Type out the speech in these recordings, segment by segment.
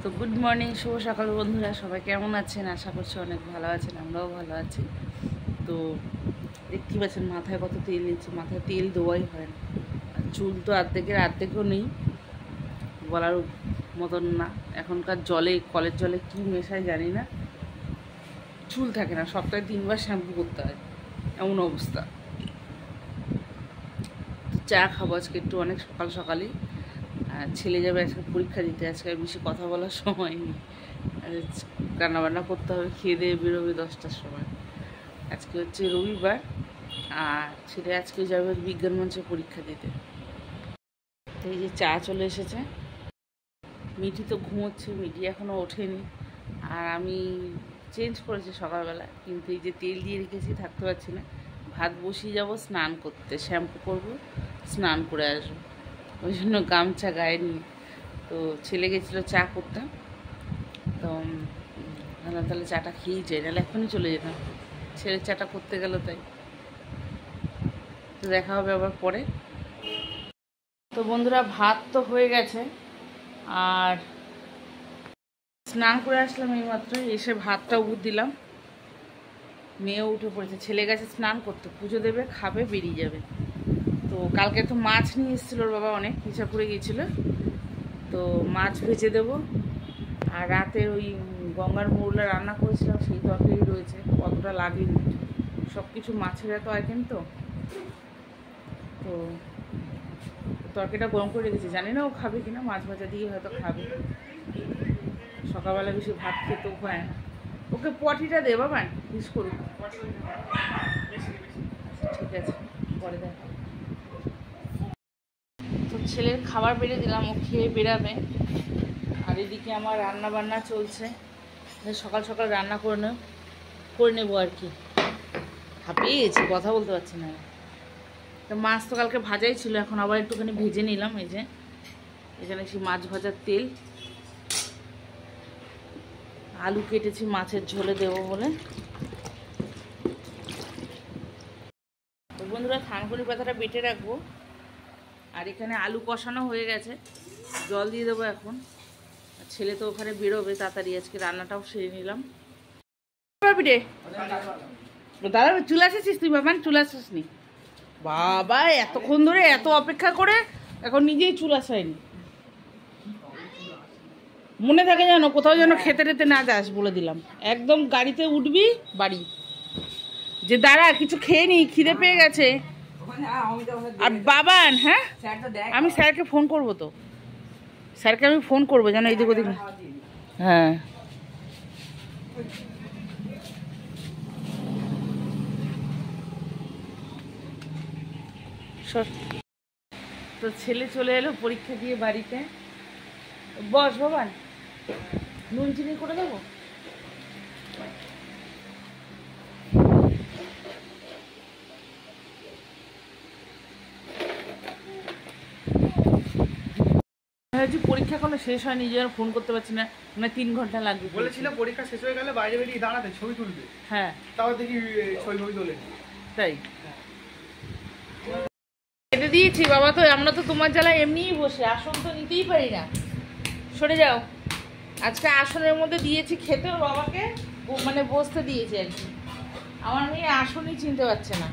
তো good morning, শুভ সকাল বন্ধুরা। সবাই কেমন আছেন? আশা করছি অনেক ভালো আছেন, আমরাও ভালো আছি। তো দেখতে পাচ্ছেন মাথায় কত তেল নিচ্ছে, মাথায় তেল দেওয়াই হয় না। আর চুল তো অর্ধেকও নেই, বলার মতন না। এখনকার জলে, কলের জলে কী মেশায় জানি না, চুল থাকে না, সপ্তাহে 3 বার শ্যাম্পু করতে হয়, এমন অবস্থা। চা খাবো আজকে একটু, অনেক সকাল সকালই। ছেলে যাবে আজকে পরীক্ষা দিতে, আজকে বেশি কথা বলার সময় নেই। রান্নাবান্না করতে হবে, খেয়ে দিয়ে বেরোবে 10টার সময়। আজকে হচ্ছে রবিবার, আর ছেলে আজকে যাবে বিজ্ঞান মঞ্চে পরীক্ষা দিতে। এই যে চা চলে এসেছে। মিঠি তো ঘুমোচ্ছে, মিঠি এখনও ওঠেনি। আর আমি চেঞ্জ করেছি সকালবেলা, কিন্তু এই যে তেল দিয়ে রেখেছি, থাকতে পারছি না। ভাত বসিয়ে যাব স্নান করতে, শ্যাম্পু করব, স্নান করে আসবো, ওই জন্য গামছা গায়ে নিয়ে। তো ছেলে গেছিলো চা করতে, তো ভাবলাম তাহলে চাটা খেয়েই যাই, নাহলে এখনই চলে যেতাম। ছেলের চাটা করতে গেল, তাই। তো দেখা হবে আবার পরে। তো বন্ধুরা, ভাত তো হয়ে গেছে, আর স্নান করে আসলাম এইমাত্র, এসে ভাতটা উঠ দিলাম। মেয়েও উঠে পড়েছে, ছেলে গেছে স্নান করতে, পুজো দেবে, খাবে, বেরিয়ে যাবে। তো কালকে তো মাছ নিয়ে এসেছিলো ওর বাবা, অনেক করে গিয়েছিলো, তো মাছ ভেজে দেবো। আর রাতে ওই গঙ্গার মৌলা রান্না করেছিলাম, সেই তরকারি রয়েছে, কতটা লাগেনি। সব কিছু মাছের এত আইটেম, তো তরকারিটা গরম করে রেখেছি, জানি না ও খাবে কিনা, মাছ ভাজা দিয়ে হয়তো খাবে। সকালবেলা বেশি ভাত খেতেও হয় না। ওকে পটিটা দে বাবা, মিস করুক। ঠিক আছে, পরে দেখা। তো ছেলের খাবার বেড়ে দিলাম, ও খেয়ে বেরাবে। আর এদিকে আমার রান্না বান্না চলছে, সকাল সকাল রান্না করে নেবো আর কি। হাঁপিয়ে গেছি, কথা বলতে পারছি না। তো মাছ তো কালকে ভাজাই ছিল, এখন আবার একটুখানি ভেজে নিলাম। এই যে এখানে সেই মাছ ভাজার তেল, আলু কেটেছি মাছের ঝোলে দেবো বলে। তো বন্ধুরা, থানকুনি পাতাটা বেটে রাখবো। আর এখানে আলু কষানো হয়ে গেছে, জল দিয়ে দেবো এখন। ছেলে তো ওখানে বেরোবে তাড়াতাড়ি, আজকে রান্নাটাও সেরে নিলাম। পিঠে দাদা, চুলে আসিস তুই? বাবা চুলে আসিস নি? বাবা এতক্ষণ ধরে এত অপেক্ষা করে এখন নিজেই চুল আসায়নি। মনে থাকে যেন কোথাও যেন খেতে টেতে না যাস, বলে দিলাম। একদম গাড়িতে উঠবি বাড়ি, যে দাঁড়া কিছু খেয়ে নি, খিদে পেয়ে গেছে। আর বাবান, হ্যাঁ আমি স্যারকে ফোন করবো, তো স্যারকে আমি ফোন করবো যেন এইদিক ওদিক। হ্যাঁ, তো ছেলে চলে এলো পরীক্ষা দিয়ে বাড়িতে। বস বাবান, নুন চিনি করে দেবো। পরীক্ষা কোনো শেষ হয়নি, যে ফোন করতে পারছি না, মানে 3 ঘন্টা লাগবে। বলেছিল পরীক্ষা শেষ হয়ে গেলে বাইরে বেরিয়ে দাঁড়াতে ছবি তুলবে। হ্যাঁ, তাও দেখি ছবি তোলে। তাই কেটে দিয়েছি বাবা। তো আমরা তো তোমার জ্বালায় এমনিই বসে, আসন তো নিতেই পারি না। সরে যাও। আজকে আসনের মধ্যে দিয়েছি খেতে, ওর বাবাকে মানে বসতে দিয়েছি আর কি। আমার মেয়ে আসনই চিনতে পারছে না।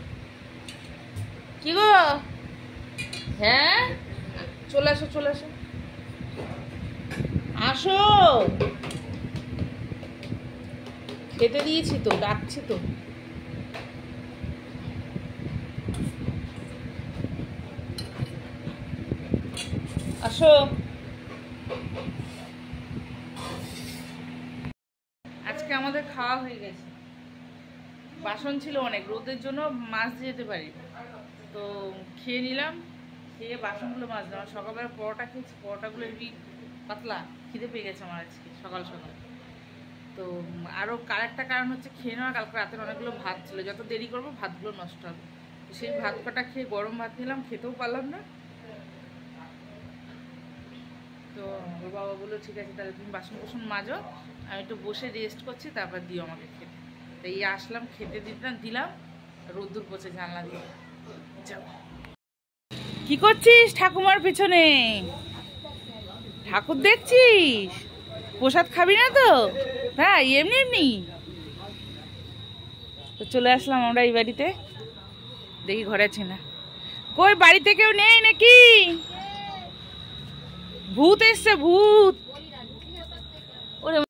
কি গো? হ্যাঁ, চলে আসো চলে আসো, আসো। খেতে দিয়েছি তো, ডাকছি তো। আসো। আজকে আমাদের খাওয়া হয়ে গেছে, বাসন ছিল অনেক, রোদের জন্য মাছ যেতে পারি, তো খেয়ে নিলাম। খেয়ে বাসনগুলো মাজলাম। সকালবেলা পরোটা খেয়েছি, পরোটাগুলো একটু পাতলা, খিদে পেয়ে গেছে আমার আজকে সকাল সকাল। তো আরও একটা কারণ হচ্ছে খেয়ে নেওয়া, কালকে রাতের অনেকগুলো ভাত ছিল, যত দেরি করবো ভাতগুলো নষ্ট হবে। তো সেই ভাত কটা খেয়ে গরম ভাত নিলাম, খেতেও পারলাম না। তো ওর বাবা বললো ঠিক আছে তাহলে তুমি বাসন কোসন মাজো, আমি একটু বসে রেস্ট করছি, তারপর দিও আমাকে খেতে। তাই আসলাম, খেতে দিলাম, রোদ্দুর পড়ছে জানলা দিয়ে। যাও। কি করছিস ঠাকুমার পিছনে? ঠাকুর দেখছিস? প্রসাদ খাবি না তো? হ্যাঁ, এমনি এমনি তো চলে আসলাম আমরা এই বাড়িতে। দেখি ঘরে আছে না। কই বাড়িতে কেউ নেই নাকি? ভূত এসছে, ভূত।